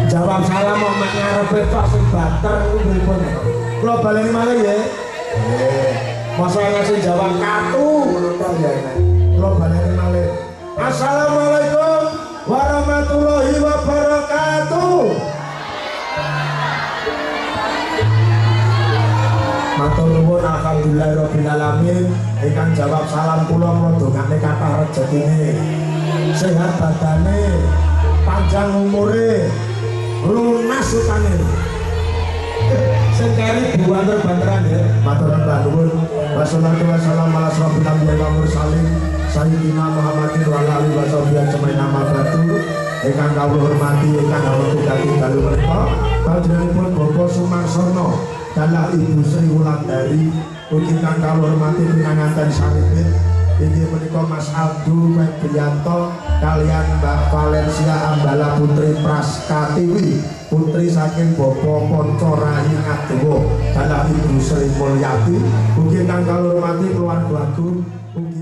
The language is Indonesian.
Jawab salam mau ngarepe tok sing bater pripun. Kula baleni malih ya. Nggih. Masa ngasih jawab katu ngono to ya. Kula baleni malih. Assalamualaikum warahmatullahi wabarakatuh. Matur nuwun alhamdulillahirabbil alamin. Ingkang jawab salam kula ndongane kathah rejekine. Sehat badane, panjang umure, lunas utane. Sing keri buanter-banteran ya. Matur nuwun. Wassalatu wassalamu ala asrofil anbiya'i wal mursalin sayyidina Muhammadin wa ala alihi washabihi ajmain amma ba'du. Ingkang kawula hormati, ingkang kawula tugati dalu menika panjenenganipun Bapak Sumarsono dalah Ibu Sri Wulandari, ugi kang kawula hormati pinanganten saripin inggih menika Mas Abdul Febrianto kalian Mbak Valencia Ambala Putri Praskatiwi, putri saking Bapak Poncorahi Ngadewa dalah Ibu Sri Mulyati, ugi kang kawula hormati keluarga agung ugi